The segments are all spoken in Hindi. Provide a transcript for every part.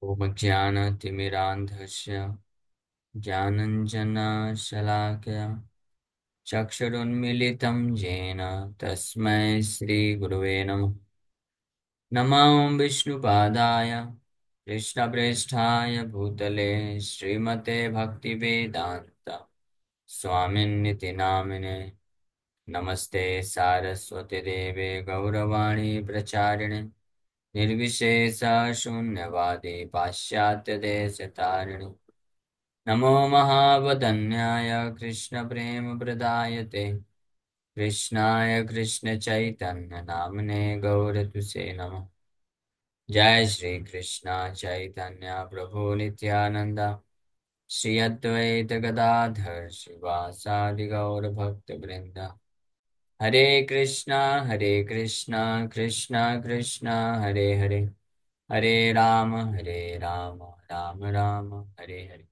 ॐ ज्ञानतिमिरान्धस्य ज्ञानञ्जनशलाकया चक्षुरुन्मीलितं येन तस्मै श्रीगुरुवे नमः। नमो विष्णुपादाय कृष्णप्रेष्ठाय भूतले श्रीमते भक्तिवेदान्त स्वामिन्निति नामिने। नमस्ते सारस्वती देवे गौरवाणी प्रचारिणे निर्विशेष शून्यवादी पाश्चात्यदेशतारिणे। नमो महावदन्याय कृष्णप्रेमप्रदायते कृष्णाय कृष्णचैतन्य नाम्ने गौरतुसे नमः। जय श्री कृष्ण चैतन्य प्रभु नित्यानंद श्री अद्वैत गदाधर श्रीवासादि गौर भक्त वृंद। हरे कृष्णा कृष्णा कृष्णा हरे हरे, हरे राम राम राम हरे हरे।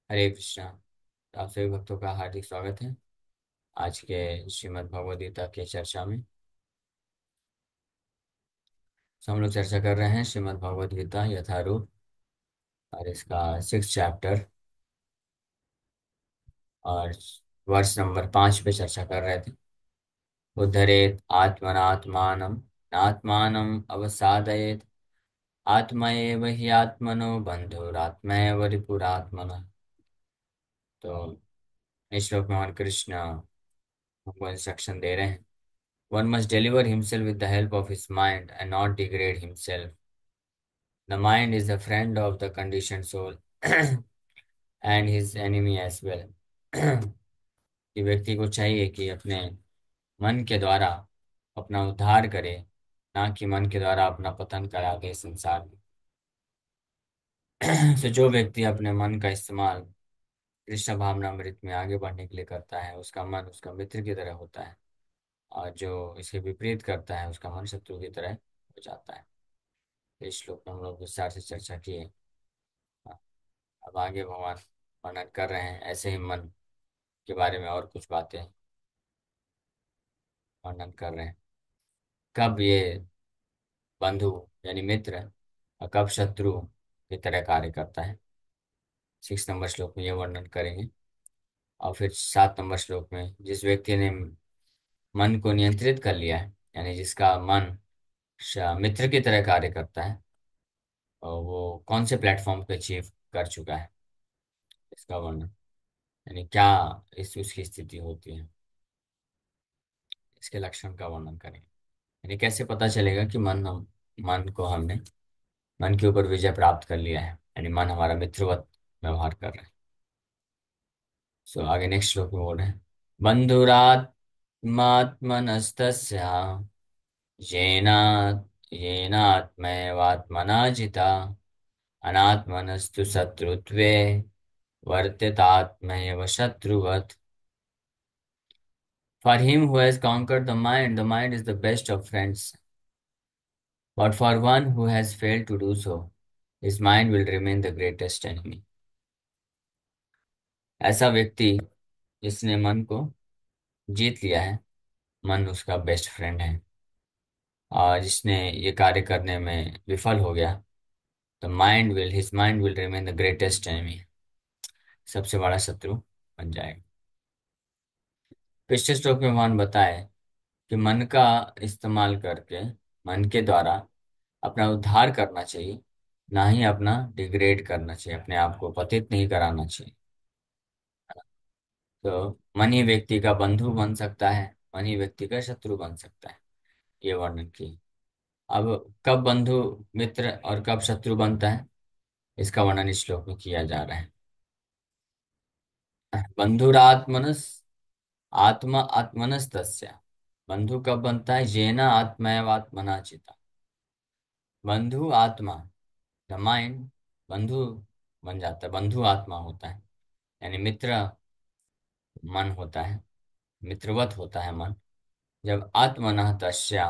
हरे कृष्णा। तो आप सभी भक्तों का हार्दिक स्वागत है आज के श्रीमद् भगवद गीता के चर्चा में। तो हम लोग चर्चा कर रहे हैं श्रीमद् भगवद गीता यथारूप और इसका 6 चैप्टर और वर्ष नंबर 5 पे चर्चा कर रहे थे। उद्धरेत आत्मनात्मानं नात्मानं अवसादयेत आत्मा एव हि आत्मनो बंधुरात्मा एव रिपुरात्मनः। तो इस श्लोक में हमारे कृष्ण हमको इंस्ट्रक्शन दे रहे हैं। One must deliver himself with the help of his mind and not degrade himself. The mind is the friend of the conditioned soul and his enemy as well. कि व्यक्ति को चाहिए कि अपने मन के द्वारा अपना उद्धार करे, ना कि मन के द्वारा अपना पतन करा दे संसार में। तो जो व्यक्ति अपने मन का इस्तेमाल कृष्ण भावनामृत में आगे बढ़ने के लिए करता है, उसका मन उसका मित्र की तरह होता है, और जो इसे विपरीत करता है उसका मन शत्रु की तरह हो जाता है। इस श्लोक में हम लोग विस्तार से चर्चा किए। अब आगे भगवान वर्णन कर रहे हैं ऐसे ही मन के बारे में और कुछ बातें वर्णन कर रहे हैं। कब ये बंधु यानी मित्र और कब शत्रु की तरह कार्य करता है, 6 नंबर श्लोक में ये वर्णन करेंगे। और फिर 7 नंबर श्लोक में जिस व्यक्ति ने मन को नियंत्रित कर लिया है, यानी जिसका मन मित्र की तरह कार्य करता है, और वो कौन से प्लेटफॉर्म पे अचीव कर चुका है, इसका वर्णन, यानी क्या इस उसकी स्थिति होती है, इसके लक्षण का वर्णन करेंगे। यानी कैसे पता चलेगा कि मन को हमने मन के ऊपर विजय प्राप्त कर लिया है, यानी मन हमारा मित्रवत व्यवहार कर रहा है। सो आगे नेक्स्ट श्लोक में बोल रहे हैं, बंधुरात्मात्मनस्तस्य येना येनात्मैवात्मना जिता अनात्मनस्तु शत्रुत्वे वर्तितात्मैव शत्रुवत्। For him who has conquered the mind is the best of friends. But for one who has failed to do so, his mind will remain the greatest enemy. ऐसा व्यक्ति जिसने मन को जीत लिया है, मन उसका बेस्ट फ्रेंड है, और जिसने ये कार्य करने में विफल हो गया, तो his mind will remain the greatest enemy. सबसे बड़ा शत्रु बन जाएगा। पिछले श्लोक में भगवान बताए कि मन का इस्तेमाल करके मन के द्वारा अपना उद्धार करना चाहिए, ना ही अपना डिग्रेड करना चाहिए, अपने आप को पतित नहीं कराना चाहिए। तो मन ही व्यक्ति का बंधु बन सकता है, मन ही व्यक्ति का शत्रु बन सकता है, ये वर्णन की। अब कब बंधु मित्र और कब शत्रु बनता है, इसका वर्णन इस श्लोक में किया जा रहा है। बंधुरात्मनस आत्मा आत्मनस तस्य। बंधु कब बनता है, येना आत्मैवात्मना चिता। बंधु आत्मा द माइंड बंधु बन जाता है, बंधु आत्मा होता है, यानी मित्र मन होता है, मित्रवत होता है मन। जब आत्मनः तस्या,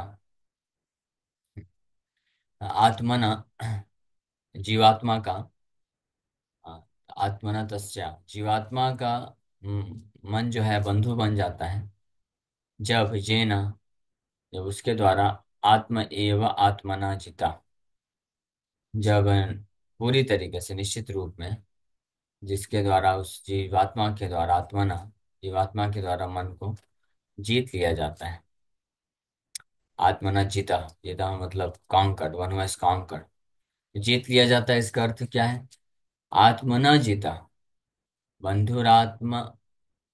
आत्मना जीवात्मा का, आत्मना तस्या जीवात्मा का मन जो है बंधु बन जाता है, जब ये न जब उसके द्वारा आत्म एव आत्मना जिता, जब पूरी तरीके से निश्चित रूप में, जिसके द्वारा उस जीवात्मा के द्वारा आत्मना, जीवात्मा के द्वारा मन को जीत लिया जाता है। आत्मना जीता, जीता मतलब कॉन्कर्ड, वन हैज कॉन्कर्ड। जीत लिया जाता है, इसका अर्थ क्या है? आत्मना जीता, बंधुरात्मा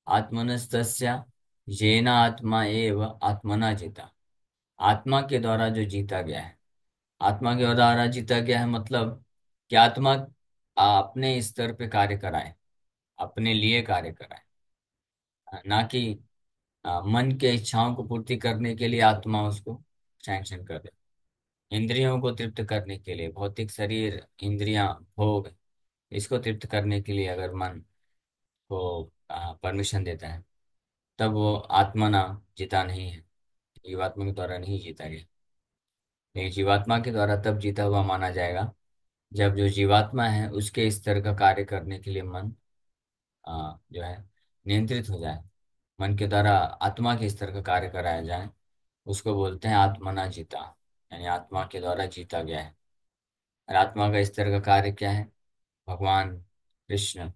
आत्मनस्तस्या येन आत्मा एव आत्मना जीता। आत्मा के द्वारा जो जीता गया है, आत्मा के द्वारा जीता गया है मतलब कि आत्मा अपने स्तर पे कार्य कराए, अपने लिए कार्य कराए, ना कि मन के इच्छाओं को पूर्ति करने के लिए आत्मा उसको सैंक्शन कर दे। इंद्रियों को तृप्त करने के लिए, भौतिक शरीर, इंद्रियां, भोग, इसको तृप्त करने के लिए अगर मन को परमिशन देता है, तब वो आत्मा ना जीता नहीं है, जीवात्मा के द्वारा नहीं जीता गया। लेकिन जीवात्मा के द्वारा तब जीता हुआ माना जाएगा जब जो जीवात्मा है उसके स्तर का कार्य करने के लिए मन जो है नियंत्रित हो जाए, मन के द्वारा आत्मा के स्तर का कार्य कराया जाए, उसको बोलते हैं आत्मना जीता, यानी आत्मा के द्वारा जीता गया है। और आत्मा का स्तर का कार्य क्या है? भगवान कृष्ण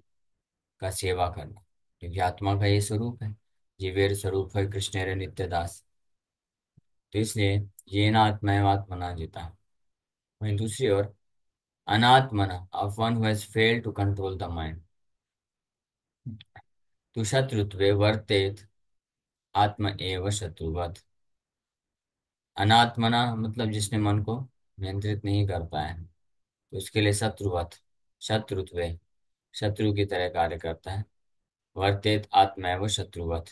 का सेवा करना, क्योंकि आत्मा का ये स्वरूप है, जीवेर स्वरूप है कृष्णेर नित्य दास। तो इसलिए ये ना आत्मा है आत्मना जीता। वहीं दूसरी ओर अनात्मना of one who has failed to control the mind, तु शत्रुत्वे वर्तेत आत्म एव शत्रुवत्। अनात्मना मतलब जिसने मन को नियंत्रित नहीं कर पाया है, तो उसके लिए शत्रुवत्, शत्रुत्वे, शत्रु की तरह कार्य करता है। वर्तेत आत्मा एव शत्रुवत्।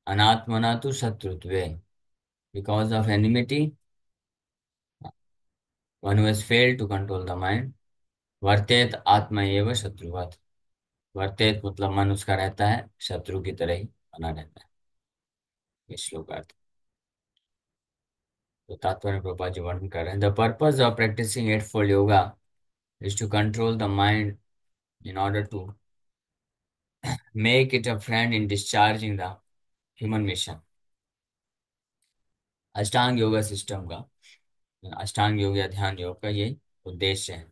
अनात्मना तो शत्रुत्वे, because of enmity, one who has failed to control the mind, वर्तेत आत्मा एव शत्रुवत्। वर्तेत मतलब मन उसका रहता है शत्रु की तरह ही बना रहता है। ये श्लोक अर्थ। तो तात्पर्य प्रभुपाद जी वर्णन कर रहे हैं, the purpose of practising eightfold yoga is to control the mind in order to make it a friend in discharging the human mission। Ashtanga yoga system का, अष्टांग योग या ध्यान योग का ये उद्देश्य है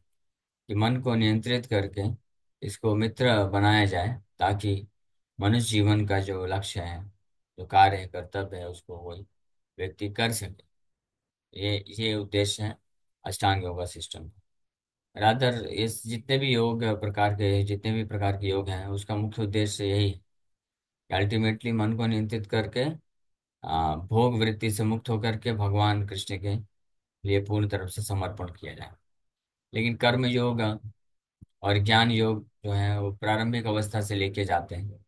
कि मन को नियंत्रित करके इसको मित्र बनाया जाए, ताकि मनुष्य जीवन का जो लक्ष्य है, जो कार्य है, कर्तव्य है, उसको वही व्यक्ति कर सके। ये उद्देश्य है अष्टांग योगा सिस्टम। रादर इस जितने भी योग प्रकार के, जितने भी प्रकार के योग हैं, उसका मुख्य उद्देश्य यही है कि अल्टीमेटली मन को नियंत्रित करके भोग वृत्ति से मुक्त होकर के भगवान कृष्ण के लिए पूर्ण तरफ से समर्पण किया जाए। लेकिन कर्म योग और ज्ञान योग जो है वो प्रारंभिक अवस्था से लेके जाते हैं।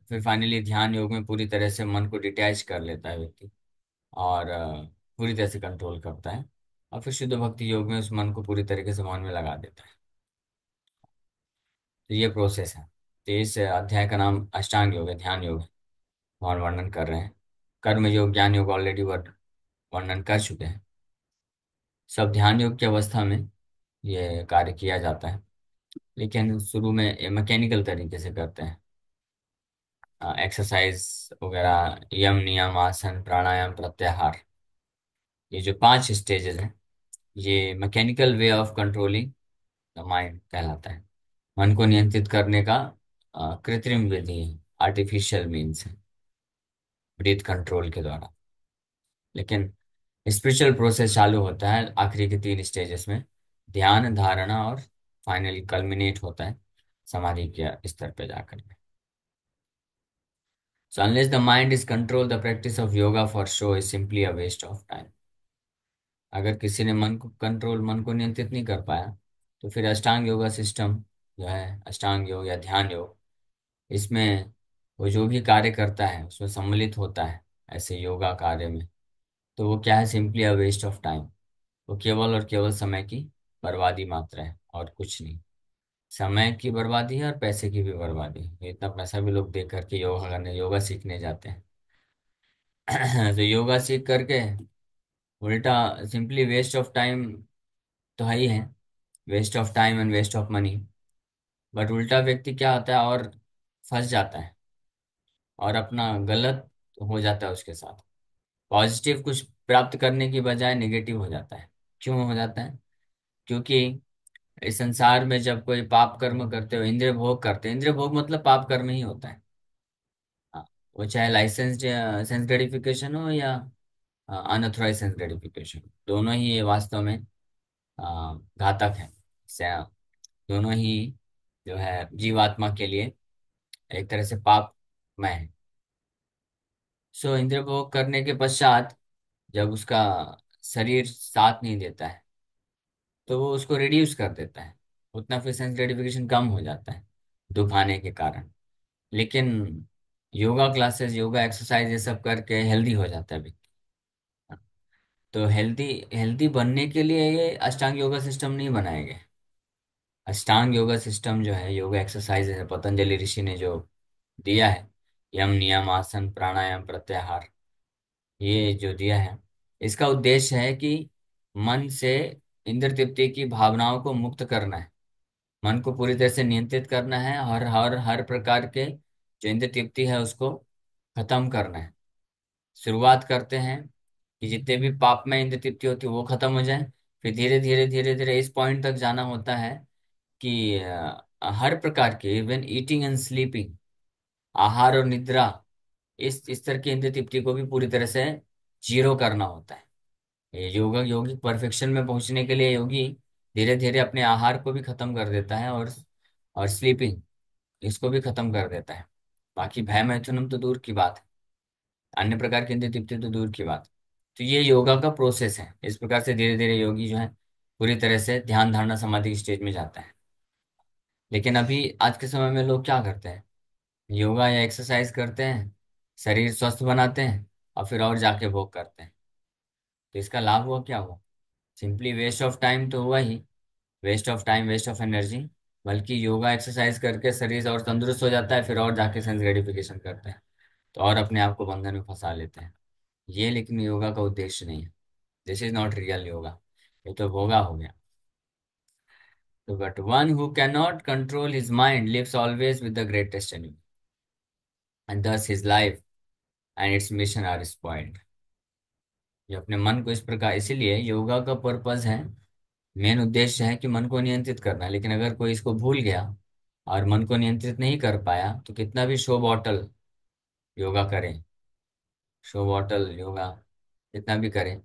फिर फाइनली ध्यान योग में पूरी तरह से मन को डिटैच कर लेता है व्यक्ति, और पूरी तरह से कंट्रोल करता है। और फिर शुद्ध भक्ति योग में उस मन को पूरी तरीके से मन में लगा देता है। तो ये प्रोसेस है। तो इस अध्याय का नाम अष्टांग योग है, ध्यान योग है, और वर्णन कर रहे हैं। कर्म योग, ज्ञान योग ऑलरेडी वर्णन कर चुके हैं। सब ध्यान योग की अवस्था में ये कार्य किया जाता है, लेकिन शुरू में मैकेनिकल तरीके से करते हैं। एक्सरसाइज वगैरह, यम नियम आसन प्राणायाम प्रत्याहार, ये जो 5 स्टेजेस हैं, ये mechanical way of controlling the mind कहलाता है। मन को नियंत्रित करने का कृत्रिम विधि है, आर्टिफिशियल मीन्स है, ब्रीथ कंट्रोल के द्वारा। लेकिन स्पिरिचुअल प्रोसेस चालू होता है आखिरी के 3 स्टेजेस में, ध्यान, धारणा और फाइनली कल्मिनेट होता है समाधि के स्तर पे जाकर के। So unless the mind is controlled, the practice of yoga for show is simply a waste of time। अगर किसी ने मन को नियंत्रित नहीं कर पाया, तो फिर अष्टांग योगा सिस्टम जो है, अष्टांग योग या ध्यान योग, इसमें वो जो भी कार्य करता है उसमें सम्मिलित होता है ऐसे योगा कार्य में, तो वो क्या है? Simply a waste of time. वो केवल और केवल समय की बर्बादी मात्र है और कुछ नहीं। समय की बर्बादी है और पैसे की भी बर्बादी है। इतना पैसा भी लोग दे करके योगा करने, योगा सीखने जाते हैं। तो योगा सीख करके उल्टा सिंपली वेस्ट ऑफ टाइम तो है ही है, waste of time and waste of money. But उल्टा व्यक्ति क्या होता है, और फंस जाता है और अपना गलत हो जाता है उसके साथ। पॉजिटिव कुछ प्राप्त करने की बजाय नेगेटिव हो जाता है। क्यों हो जाता है? क्योंकि इस संसार में जब कोई पाप कर्म करते हो, इंद्रिय भोग करते हैं, इंद्रिय भोग मतलब पाप कर्म ही होता है। हाँ, वो चाहे लाइसेंस सेंस ग्रेटिफिकेशन हो या अनऑथराइज सेंस ग्रेटिफिकेशन, दोनों ही ये वास्तव में घातक है। से- दोनों ही जो है जीवात्मा के लिए एक तरह से पापमय है। सो इंद्रिय भोग करने के पश्चात जब उसका शरीर साथ नहीं देता है तो वो उसको रिड्यूस कर देता है, उतना फिर सेंस ग्रेटिफिकेशन कम हो जाता है दुख आने के कारण। लेकिन योगा क्लासेस, योगा एक्सरसाइज ये सब करके हेल्दी हो जाता है अभी। तो हेल्दी हेल्दी बनने के लिए ये अष्टांग योगा सिस्टम नहीं बनाए गए। अष्टांग योगा सिस्टम जो है, योगा एक्सरसाइज है, पतंजलि ऋषि ने जो दिया है, यम नियम आसन प्राणायाम प्रत्याहार, ये जो दिया है, इसका उद्देश्य है कि मन से इंद्र तृप्ति की भावनाओं को मुक्त करना है, मन को पूरी तरह से नियंत्रित करना है, और हर प्रकार के जो इंद्र तृप्ति है उसको खत्म करना है। शुरुआत करते हैं कि जितने भी पाप में इंद्र तृप्ति होती है वो खत्म हो जाए। फिर धीरे धीरे धीरे धीरे इस पॉइंट तक जाना होता है कि हर प्रकार के, इवन ईटिंग एंड स्लीपिंग, आहार और निद्रा, इस तरह की इंद्र तृप्ति को भी पूरी तरह से जीरो करना होता है। ये योगिक परफेक्शन में पहुंचने के लिए योगी धीरे धीरे अपने आहार को भी खत्म कर देता है, और स्लीपिंग इसको भी खत्म कर देता है। बाकी भय मैथुनम तो दूर की बात है, अन्य प्रकार की इंद्रिय तृप्ति तो दूर की बात है। तो ये योगा का प्रोसेस है। इस प्रकार से धीरे धीरे योगी जो है पूरी तरह से ध्यान धारणा समाधि की स्टेज में जाता है। लेकिन अभी आज के समय में लोग क्या करते हैं? योगा या एक्सरसाइज करते हैं, शरीर स्वस्थ बनाते हैं, और फिर और जाके भोग करते हैं। तो इसका लाभ हुआ क्या हुआ? सिंपली वेस्ट ऑफ टाइम तो हुआ ही, waste of time, waste of energy. बल्कि योगा एक्सरसाइज करके शरीर और तंदुरुस्त हो जाता है, फिर और जाके सेंस ग्रेटिफिकेशन करते हैं, तो और अपने आप को बंधन में फंसा लेते हैं। ये लेकिन योगा का उद्देश्य नहीं है। This is not real yoga, ये तो भोगा हो गया। तो but one who can not control his mind lives always with the greatest enemy, and thus his life and its mission are spoiled। जो अपने मन को इस प्रकार, इसीलिए योगा का पर्पस है, मेन उद्देश्य है कि मन को नियंत्रित करना है। लेकिन अगर कोई इसको भूल गया और मन को नियंत्रित नहीं कर पाया, तो कितना भी शो बॉटल योगा करे, शो बॉटल योगा कितना भी करे,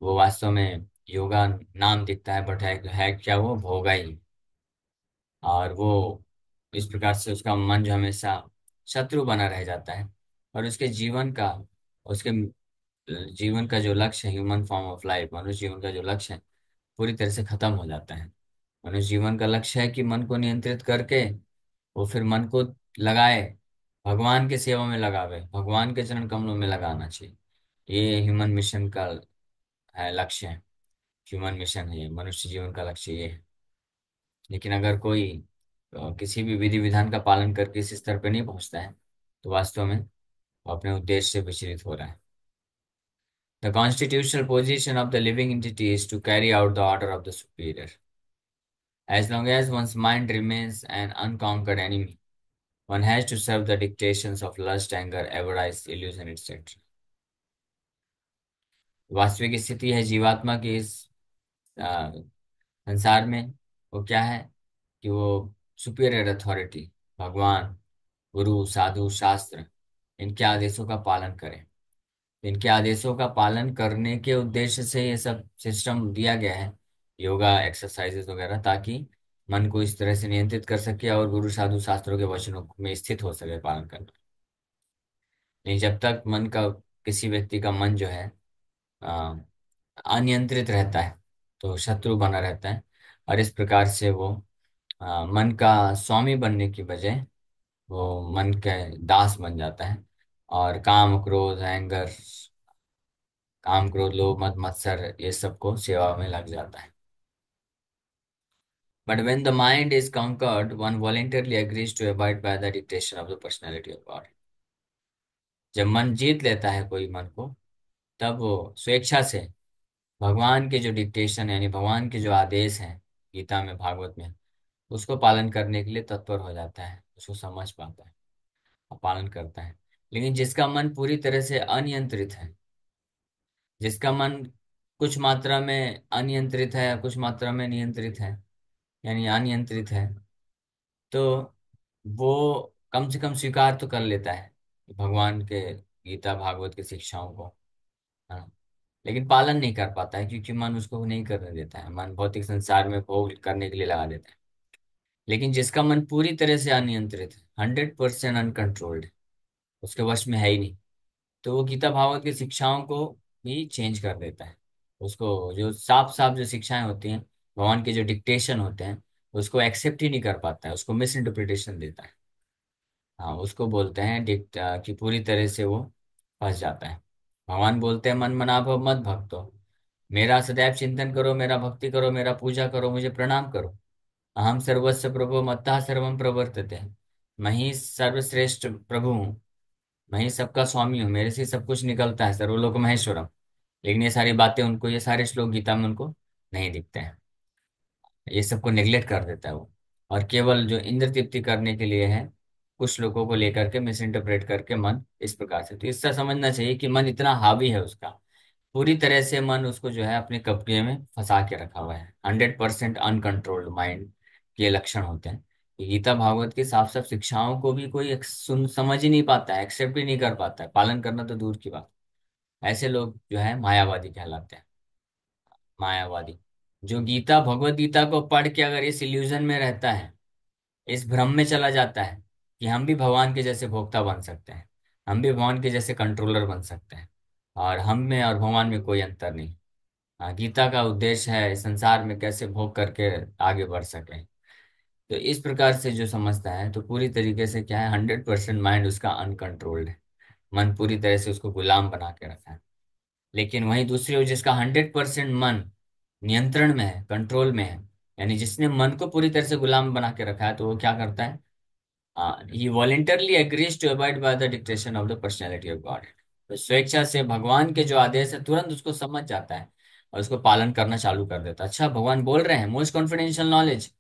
वो वास्तव में योगा नाम दिखता है, बट है क्या? वो भोगा ही। और वो इस प्रकार से उसका मन जो हमेशा शत्रु बना रह जाता है, और उसके जीवन का जो लक्ष्य है, ह्यूमन फॉर्म ऑफ लाइफ, मनुष्य जीवन का जो लक्ष्य है, पूरी तरह से खत्म हो जाता है। मनुष्य जीवन का लक्ष्य है कि मन को नियंत्रित करके वो फिर मन को लगाए, भगवान के सेवा में लगावे, भगवान के चरण कमलों में लगाना चाहिए। ये ह्यूमन मिशन का है, लक्ष्य है। ह्यूमन मिशन है ये, मनुष्य जीवन का लक्ष्य ये है। लेकिन अगर कोई किसी भी विधि विधान का पालन करके इस स्तर पर नहीं पहुंचता है, तो वास्तव में वो अपने उद्देश्य से विचलित हो रहा है। The constitutional position of the living entity is to carry out the order of the superior. As long as one's mind remains an unconquered enemy, one has to serve the dictations of lust, anger, avarice, illusion, etc. वास्तविक स्थिति है जीवात्मा की इस अ, संसार में, वो क्या है? कि वो सुपीरियर अथॉरिटी, भगवान, गुरु, साधु, शास्त्र, इनके आदेशों का पालन करें। इनके आदेशों का पालन करने के उद्देश्य से ये सब सिस्टम दिया गया है, योगा एक्सरसाइजेस वगैरह, ताकि मन को इस तरह से नियंत्रित कर सके और गुरु साधु शास्त्रों के वचनों में स्थित हो सके पालन करना। नहीं, जब तक मन का, किसी व्यक्ति का मन जो है अ, अनियंत्रित रहता है, तो शत्रु बना रहता है, और इस प्रकार से वो मन का स्वामी बनने की बजाय वो मन के दास बन जाता है, और काम क्रोध लोभ मत मत्सर ये सबको सेवा में लग जाता है। But when the mind is conquered, one voluntarily agrees to abide by the dictation of the personality of God। जब मन जीत लेता है कोई मन को, तब वो स्वेच्छा से भगवान के जो डिक्टेशन, यानी भगवान के जो आदेश हैं गीता में, भागवत में, उसको पालन करने के लिए तत्पर हो जाता है, उसको समझ पाता है और पालन करता है। लेकिन जिसका मन पूरी तरह से अनियंत्रित है, जिसका मन कुछ मात्रा में अनियंत्रित है, कुछ मात्रा में नियंत्रित है, यानी अनियंत्रित है, तो वो कम से कम स्वीकार तो कर लेता है भगवान के गीता भागवत की शिक्षाओं को। हाँ। लेकिन पालन नहीं कर पाता है, क्योंकि मन उसको नहीं करने देता है, मन भौतिक संसार में भोग करने के लिए लगा देता है। लेकिन जिसका मन पूरी तरह से अनियंत्रित है, 100% अनकंट्रोल्ड, उसके वश में है ही नहीं, तो वो गीता भागवत की शिक्षाओं को भी चेंज कर देता है। उसको जो साफ साफ जो शिक्षाएं होती हैं, भगवान के जो डिक्टेशन होते हैं, उसको एक्सेप्ट ही नहीं कर पाता है, उसको मिस इंटरप्रिटेशन देता है। हाँ, उसको बोलते हैं डिक्ट कि पूरी तरह से वो फंस जाता है। भगवान बोलते हैं, मन मना भव मत भक्तो, मेरा सदैव चिंतन करो, मेरा भक्ति करो, मेरा पूजा करो, मुझे प्रणाम करो। अहम सर्वस्व प्रभु मत्तः सर्वम प्रवर्तते, मैं ही सर्वश्रेष्ठ प्रभु हूँ, मैं ही सबका स्वामी हूँ, मेरे से ही सब कुछ निकलता है, सर्वलोक महेश्वरम। लेकिन ये सारी बातें उनको, ये सारे श्लोक गीता में उनको नहीं दिखते हैं, ये सबको निगलेक्ट कर देता है वो, और केवल जो इंद्र तृप्ति करने के लिए है, कुछ लोगों को लेकर के मिस इंटरप्रेट करके मन इस प्रकार से, तो इससे समझना चाहिए कि मन इतना हावी है उसका, पूरी तरह से मन उसको जो है अपने कब्जे में फंसा के रखा हुआ है। 100% अनकंट्रोल्ड माइंड के लक्षण होते हैं। ये गीता भागवत की साफ साफ शिक्षाओं को भी कोई सुन समझ ही नहीं पाता है, एक्सेप्ट ही नहीं कर पाता है, पालन करना तो दूर की बात। ऐसे लोग जो है मायावादी कहलाते हैं। मायावादी जो गीता भगवत गीता को पढ़ के अगर इस इल्यूजन में रहता है, इस भ्रम में चला जाता है कि हम भी भगवान के जैसे भोक्ता बन सकते हैं, हम भी भगवान के जैसे कंट्रोलर बन सकते हैं, और हम में और भगवान में कोई अंतर नहीं। हाँ, गीता का उद्देश्य है इस संसार में कैसे भोग करके आगे बढ़ सके। तो इस प्रकार से जो समझता है, तो पूरी तरीके से क्या है, 100% माइंड उसका अनकंट्रोल्ड है, मन पूरी तरह से उसको गुलाम बना के रखा है। लेकिन वहीं दूसरी ओर जिसका 100% मन नियंत्रण में है, कंट्रोल में है, यानी जिसने मन को पूरी तरह से गुलाम बना के रखा है, तो वो क्या करता है, he voluntarily agrees to abide by the dictation of the personality of God. तो स्वेच्छा से भगवान के जो आदेश है तुरंत उसको समझ जाता है, और उसको पालन करना चालू कर देता है। अच्छा, भगवान बोल रहे हैं most confidential knowledge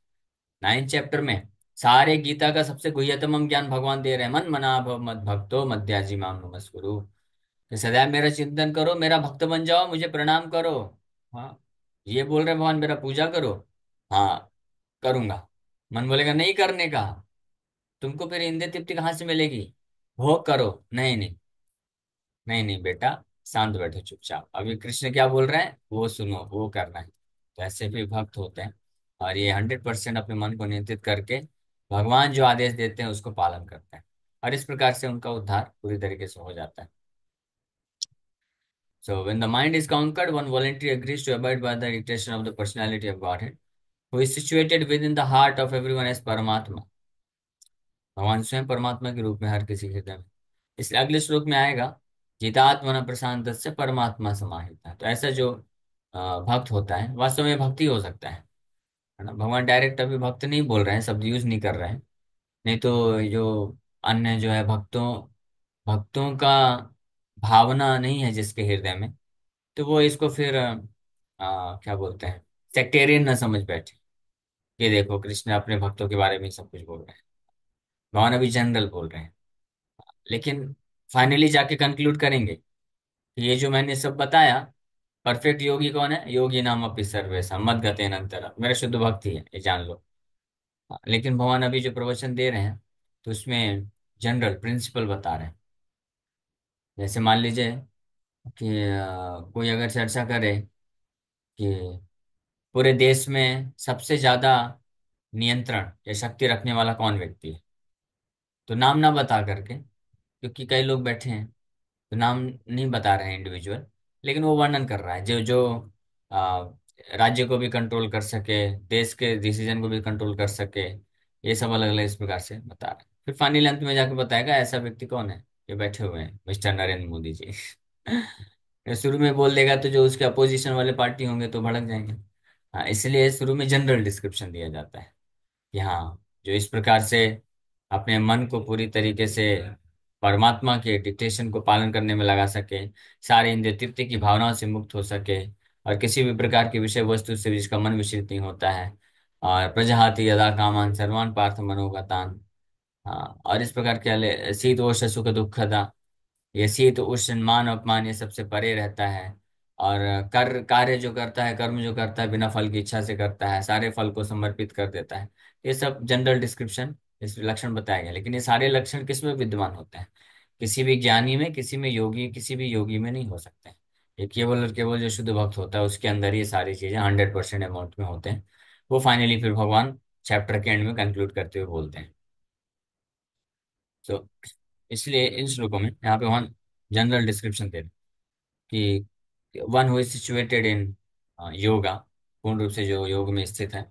9th chapter में, सारे गीता का सबसे गुह्यतम ज्ञान भगवान दे रहे हैं, मन मना भव मत भक्तो मध्याजी माम नमस्कुरु, कि सदैव मेरा चिंतन करो, मेरा भक्त बन जाओ, मुझे प्रणाम करो। हाँ, ये बोल रहे भगवान, मेरा पूजा करो। हाँ, करूंगा। मन बोलेगा नहीं करने का, तुमको फिर इंद्रिय तृप्ति कहाँ से मिलेगी, भोग करो। नहीं नहीं, नहीं नहीं बेटा, शांत बैठो चुपचाप, अभी कृष्ण क्या बोल रहे हैं वो सुनो, वो करना है। तो ऐसे भी भक्त होते हैं, और ये 100% अपने मन को नियंत्रित करके भगवान जो आदेश देते हैं उसको पालन करते हैं, और इस प्रकार से उनका उद्धार पूरी तरीके से हो जाता है। So when the mind is conquered, one voluntarily agrees to abide by the dictation of the personality of Godhead, who is situated within the heart of everyone as Paramatma. भगवान स्वयं परमात्मा के रूप में हर किसी के हृदय में। इसलिए अगले श्लोक में आएगा, जितात्मन प्रशांत से परमात्मा समाहिता। तो ऐसा जो भक्त होता है, वास्तव में भक्ति हो सकता है ना। भगवान डायरेक्ट अभी भक्त नहीं बोल रहे हैं, शब्द यूज नहीं कर रहे हैं। नहीं तो जो अन्य जो है भक्तों भक्तों का भावना नहीं है जिसके हृदय में, तो वो इसको फिर क्या बोलते हैं, सेक्टेरियन ना समझ बैठे। ये देखो कृष्ण अपने भक्तों के बारे में सब कुछ बोल रहे हैं, भगवान अभी जनरल बोल रहे हैं। लेकिन फाइनली जाके कंक्लूड करेंगे कि ये जो मैंने सब बताया, परफेक्ट योगी कौन है, योगी नाम अपि सर्वेशा मद गतेन अंतरा, मेरा शुद्ध भक्त ही है, ये जान लो। हाँ, लेकिन भगवान अभी जो प्रवचन दे रहे हैं, तो उसमें जनरल प्रिंसिपल बता रहे हैं। जैसे मान लीजिए कि कोई अगर चर्चा करे कि पूरे देश में सबसे ज्यादा नियंत्रण या शक्ति रखने वाला कौन व्यक्ति है, तो नाम ना बता करके, क्योंकि कई लोग बैठे हैं, तो नाम नहीं बता रहे हैं इंडिविजुअल, लेकिन वो वर्णन कर रहा है जो जो आ, राज्य को भी कंट्रोल कर सके, देश के डिसीजन को भी कंट्रोल कर सके, ये सब अलग अलग इस प्रकार से बता रहे हैं। फिर फाइनली अंत में जाके बताएगा ऐसा व्यक्ति कौन है, ये बैठे हुए हैं मिस्टर नरेंद्र मोदी जी। ये शुरू में बोल देगा तो जो उसके अपोजिशन वाले पार्टी होंगे तो भड़क जाएंगे। हाँ, इसलिए शुरू में जनरल डिस्क्रिप्शन दिया जाता है कि हाँ, जो इस प्रकार से अपने मन को पूरी तरीके से परमात्मा के डिक्टेशन को पालन करने में लगा सके, सारे इंद्रिय तृप्ति की भावनाओं से मुक्त हो सके, और किसी भी प्रकार की विषय वस्तु से जिसका मन विचलित नहीं होता है, और प्रजहाति यदा कामान सर्वान पार्थ मनोगतान। हाँ, और इस प्रकार के शीत उष्ण सुख दुखदा, ये शीत उष्ण मान अपमान ये सबसे परे रहता है, और कर कार्य जो करता है, कर्म जो करता है बिना फल की इच्छा से करता है, सारे फल को समर्पित कर देता है। ये सब जनरल डिस्क्रिप्शन, इस लक्षण बताए गए। लेकिन ये सारे लक्षण किस में विद्यमान होते हैं? किसी भी ज्ञानी में, किसी में योगी, किसी भी योगी में नहीं हो सकते हैं। ये केवल और केवल जो शुद्ध भक्त होता है उसके अंदर ये सारी चीजें 100% अमाउंट में होते हैं। वो फाइनली फिर भगवान चैप्टर के एंड में कंक्लूड करते हुए बोलते हैं। तो इसलिए इन श्लोकों में यहाँ पे भगवान जनरल डिस्क्रिप्शन दे रहे हैं कि one who is situated in yoga, पूर्ण रूप से जो योग में स्थित है,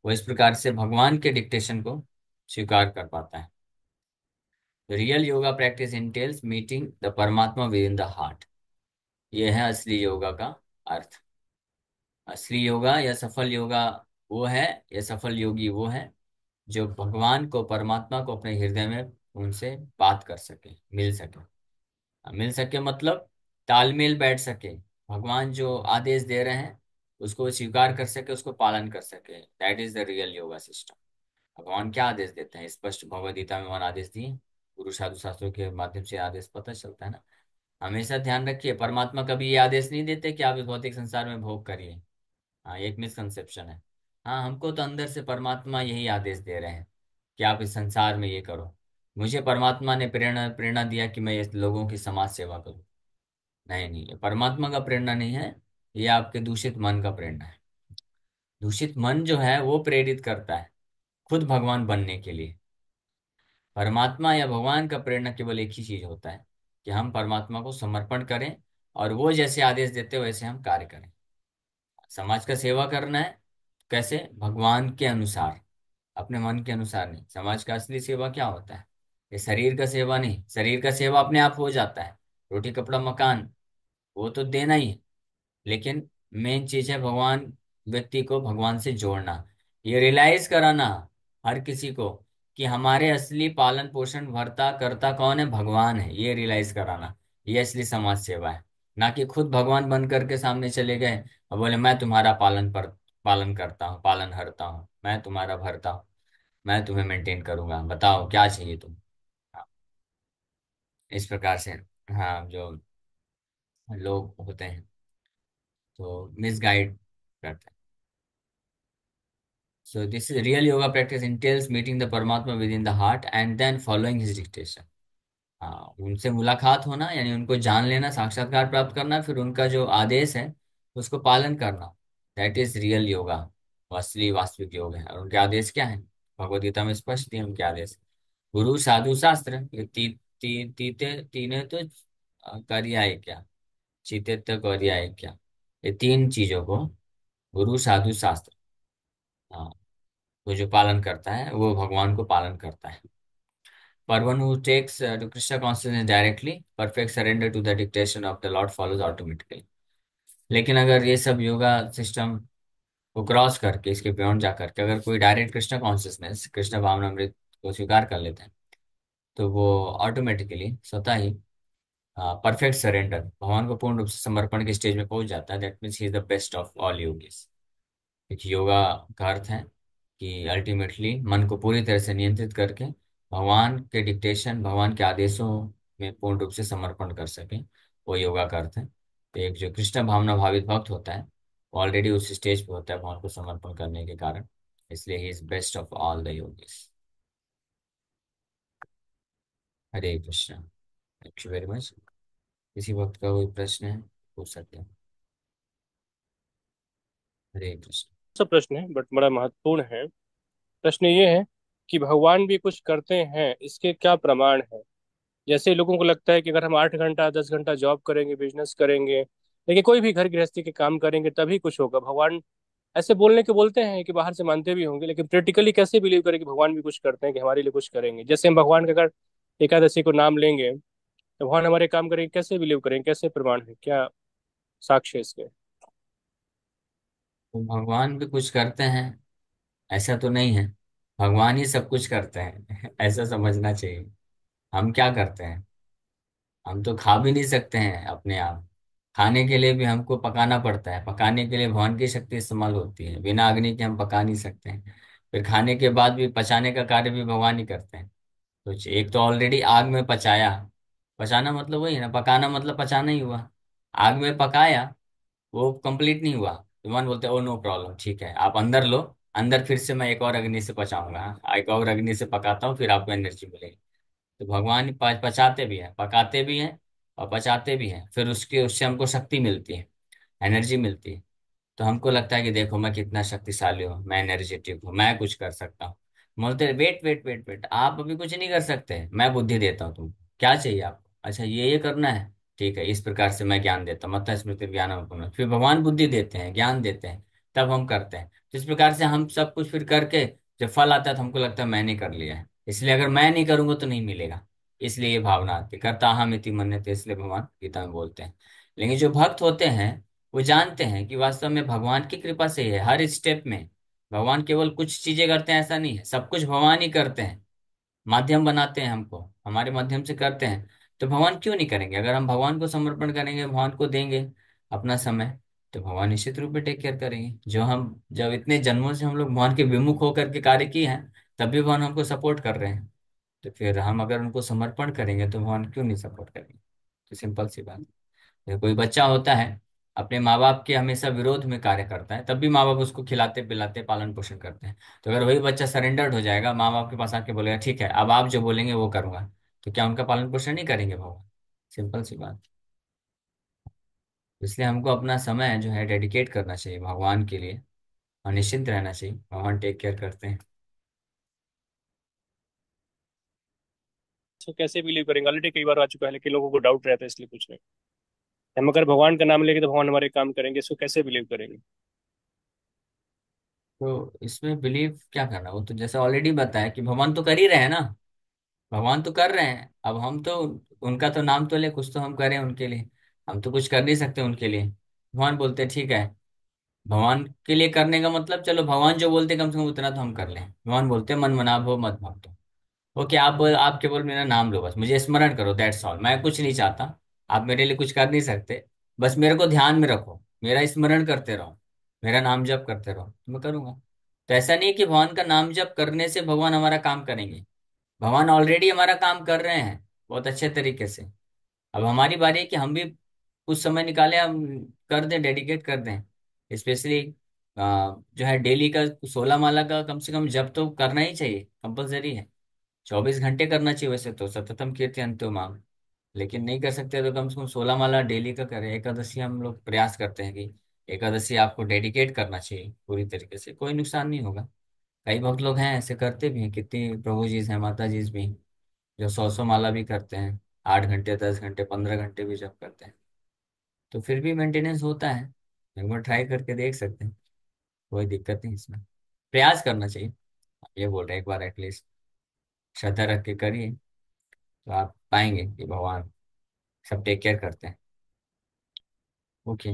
वो इस प्रकार से भगवान के डिक्टेशन को स्वीकार कर पाता है। Real yoga practice entails meeting the परमात्मा विद इन द हार्ट। ये है असली योगा का अर्थ। असली योगा या सफल योगा वो है, या सफल योगी वो है जो भगवान को, परमात्मा को अपने हृदय में उनसे बात कर सके, मिल सके। मिल सके मतलब तालमेल बैठ सके, भगवान जो आदेश दे रहे हैं उसको स्वीकार कर सके, उसको पालन कर सके। That is the real yoga system. भगवान क्या आदेश देते हैं? स्पष्ट भगवद गीता में भगवान आदेश दिए, गुरु साधु शास्त्रों के माध्यम से आदेश पता चलता है ना। हमेशा ध्यान रखिए, परमात्मा कभी ये आदेश नहीं देते कि आप इस भौतिक संसार में भोग करिए। हाँ, ये एक मिसकंसेप्शन है। हाँ, हमको तो अंदर से परमात्मा यही आदेश दे रहे हैं कि आप इस संसार में ये करो। मुझे परमात्मा ने प्रेरणा प्रेरणा दिया कि मैं इस लोगों की समाज सेवा करूं। नहीं नहीं, ये परमात्मा का प्रेरणा नहीं है, ये आपके दूषित मन का प्रेरणा है। दूषित मन जो है वो प्रेरित करता है खुद भगवान बनने के लिए। परमात्मा या भगवान का प्रेरणा केवल एक ही चीज होता है कि हम परमात्मा को समर्पण करें और वो जैसे आदेश देते हैं वैसे हम कार्य करें। समाज का सेवा करना है, कैसे? भगवान के अनुसार, अपने मन के अनुसार नहीं। समाज का असली सेवा क्या होता है? ये शरीर का सेवा नहीं। शरीर का सेवा अपने आप हो जाता है, रोटी कपड़ा मकान वो तो देना ही है। लेकिन मेन चीज है भगवान, व्यक्ति को भगवान से जोड़ना, ये रियलाइज कराना हर किसी को कि हमारे असली पालन पोषण भरता करता कौन है? भगवान है। ये रियलाइज कराना, ये असली समाज सेवा है। ना कि खुद भगवान बन करके सामने चले गए और बोले मैं तुम्हारा पालन करता हूँ, पालन हरता हूँ, मैं तुम्हारा भरता हूँ, मैं तुम्हें मेंटेन करूंगा, बताओ क्या चाहिए तुम। हाँ, इस प्रकार से हाँ जो लोग होते हैं तो मिसगाइड करते हैं। So this is real yoga practice entails meeting the Paramatma within the heart and then following his dictation. हाँ, उनसे मुलाकात होना यानी उनको जान लेना, साक्षात्कार प्राप्त करना, फिर उनका जो आदेश है उसको पालन करना। That is real yoga. असली वास्तविक योग है। और उनके आदेश क्या है? भगवद गीता में स्पष्ट दिए उनके आदेश। गुरु साधु शास्त्र, ये तीने तो करियाए क्या, चीते तो करियाए क्या, ये तीन चीजों को गुरु साधु शास्त्र, हाँ, वो जो पालन करता है वो भगवान को पालन करता है। पर one who takes to Krishna consciousness directly, perfect surrender to the dictation of the lord follows automatically. लेकिन अगर ये सब योगा सिस्टम को क्रॉस करके, इसके बियॉन्ड जा करके अगर कोई डायरेक्ट कृष्ण कॉन्शियसनेस, कृष्ण भावनामृत को स्वीकार कर लेते हैं तो वो ऑटोमेटिकली स्वतः ही परफेक्ट सरेंडर, भगवान को पूर्ण रूप से समर्पण के स्टेज में पहुंच जाता है। That means he is the best of all yogis. एक योगा का अर्थ है कि अल्टीमेटली मन को पूरी तरह से नियंत्रित करके भगवान के डिक्टेशन, भगवान के आदेशों में पूर्ण रूप से समर्पण कर सके, वो योगा का अर्थ है। तो एक जो कृष्ण भावना भावित भक्त होता है वो ऑलरेडी उस स्टेज पे होता है भगवान को समर्पण करने के कारण। इसलिए he is best of all the yogis. Hare Krishna. Thank you very much. किसी वक्त का कोई प्रश्न है पूछ सकते हैं। हरे कृष्ण। सब प्रश्न है बट बड़ा महत्वपूर्ण है। प्रश्न ये है कि भगवान भी कुछ करते हैं, इसके क्या प्रमाण है। जैसे लोगों को लगता है कि अगर हम 8 घंटा 10 घंटा जॉब करेंगे, बिजनेस करेंगे, लेकिन कोई भी घर गृहस्थी के काम करेंगे तभी कुछ होगा। भगवान ऐसे बोलने के बोलते हैं कि बाहर से मानते भी होंगे, लेकिन प्रैक्टिकली कैसे बिलीव करें कि भगवान भी कुछ करते हैं, कि हमारे लिए कुछ करेंगे। जैसे हम भगवान का अगर एकादशी को नाम लेंगे तो भगवान हमारे काम करेंगे, कैसे बिलीव करेंगे, कैसे प्रमाण है, क्या साक्ष्य है इसके। तो भगवान भी कुछ करते हैं ऐसा तो नहीं है, भगवान ही सब कुछ करते हैं ऐसा समझना चाहिए। हम क्या करते हैं? हम तो खा भी नहीं सकते हैं अपने आप। खाने के लिए भी हमको पकाना पड़ता है, पकाने के लिए भगवान की शक्ति इस्तेमाल होती है, बिना अग्नि के हम पका नहीं सकते हैं। फिर खाने के बाद भी पचाने का कार्य भी भगवान ही करते हैं। तो एक तो ऑलरेडी आग में पचाया, पचाना मतलब वही है ना, पकाना मतलब पचाना ही हुआ। आग में पकाया वो कंप्लीट नहीं हुआ तो भगवान बोलते हैं ओ नो प्रॉब्लम, ठीक है आप अंदर लो, अंदर फिर से मैं एक और अग्नि से पचाऊंगा, एक और अग्नि से पकाता हूँ, फिर आपको एनर्जी मिलेगी। तो भगवान पचाते भी हैं, पकाते भी हैं और पचाते भी हैं, फिर उसके उससे हमको शक्ति मिलती है, एनर्जी मिलती है। तो हमको लगता है कि देखो मैं कितना शक्तिशाली हूँ, मैं एनर्जेटिक हूँ, मैं कुछ कर सकता हूँ। बोलते वेट वेट वेट वेट, आप अभी कुछ नहीं कर सकते, मैं बुद्धि देता हूँ तुमको, क्या चाहिए आपको, अच्छा ये करना है, ठीक है इस प्रकार से मैं ज्ञान देता हूँ, मत्ता स्मृति ज्ञान उपनिषद। फिर भगवान बुद्धि देते हैं, ज्ञान देते हैं, तब हम करते हैं। तो इस प्रकार से हम सब कुछ फिर करके जब फल आता है तो हमको लगता है मैंने कर लिया है, इसलिए अगर मैं नहीं करूंगा तो नहीं मिलेगा। इसलिए ये भावना आती है, करता हम इति मन्यते, इसलिए भगवान गीता में बोलते हैं। लेकिन जो भक्त होते हैं वो जानते हैं कि वास्तव में भगवान की कृपा से ही है हर स्टेप में। भगवान केवल कुछ चीजें करते हैं ऐसा नहीं है, सब कुछ भगवान ही करते हैं, माध्यम बनाते हैं हमको, हमारे माध्यम से करते हैं। तो भगवान क्यों नहीं करेंगे, अगर हम भगवान को समर्पण करेंगे, भगवान को देंगे अपना समय, तो भगवान निश्चित रूप से टेक केयर करेंगे। जो हम जब इतने जन्मों से हम लोग भगवान के विमुख होकर के कार्य किए हैं, तब भी भगवान हमको सपोर्ट कर रहे हैं। तो फिर हम अगर उनको समर्पण करेंगे तो भगवान क्यों नहीं सपोर्ट करेंगे। तो सिंपल सी बात है। कोई बच्चा होता है अपने माँ बाप के हमेशा विरोध में कार्य करता है, तब भी माँ बाप उसको खिलाते पिलाते पालन पोषण करते हैं। तो अगर वही बच्चा सरेंडर्ड हो जाएगा, माँ बाप के पास आके बोलेगा ठीक है अब आप जो बोलेंगे वो करूंगा, तो क्या उनका पालन पोषण नहीं करेंगे भगवान। सिंपल सी बात। इसलिए हमको अपना समय जो है डेडिकेट करना चाहिए भगवान के लिए, और निश्चिंत रहना चाहिए, भगवान टेक केयर करते हैं। तो कैसे बिलीव करेंगे? ऑलरेडी कई बार आ चुका है, लेकिन लोगों को डाउट रहता है, इसलिए पूछ रहे हैं। हम अगर भगवान का नाम लेंगे तो भगवान हमारे काम करेंगे, इसको कैसे बिलीव करेंगे? तो इसमें बिलीव क्या करना, वो तो जैसे ऑलरेडी बताया कि भगवान तो कर ही रहे हैं ना, भगवान तो कर रहे हैं, अब हम तो उनका तो नाम तो ले, कुछ तो हम करें उनके लिए। हम तो कुछ कर नहीं सकते उनके लिए। भगवान बोलते हैं ठीक है, भगवान के लिए करने का मतलब चलो भगवान जो बोलते हैं कम से कम उतना तो हम कर लें। भगवान बोलते हैं मन मना भो मत भक्तो। ओके आप केवल मेरा नाम लो, बस मुझे स्मरण करो, दैट्स ऑल, मैं कुछ नहीं चाहता। आप मेरे लिए कुछ कर नहीं सकते, बस मेरे को ध्यान में रखो, मेरा स्मरण करते रहो, मेरा नाम जप करते रहो, तो मैं करूंगा। तो ऐसा नहीं है कि भगवान का नाम जप करने से भगवान हमारा काम करेंगे, भगवान ऑलरेडी हमारा काम कर रहे हैं बहुत अच्छे तरीके से। अब हमारी बारी है कि हम भी कुछ समय निकाले, हम कर दें, डेडिकेट कर दें। स्पेशली जो है डेली का 16 माला का कम से कम जप तो करना ही चाहिए, कंपलसरी है। 24 घंटे करना चाहिए वैसे तो, सततम कीर्ति अंत्यो माम। लेकिन नहीं कर सकते तो कम से कम 16 माला डेली का करें। एकादशी हम लोग प्रयास करते हैं कि एकादशी आपको डेडिकेट करना चाहिए पूरी तरीके से, कोई नुकसान नहीं होगा। कई बहुत लोग हैं ऐसे करते भी हैं, कितनी प्रभु जी हैं, माता जी भी, जो 100 माला भी करते हैं, 8 घंटे 10 घंटे 15 घंटे भी जब करते हैं। तो फिर भी मेंटेनेंस होता है, एक बार ट्राई करके देख सकते हैं, कोई दिक्कत नहीं इसमें, प्रयास करना चाहिए। ये बोल रहे हैं, एक बार एटलीस्ट श्रद्धा रख के करिए, तो आप पाएंगे कि भगवान सब टेक केयर करते हैं। ओके।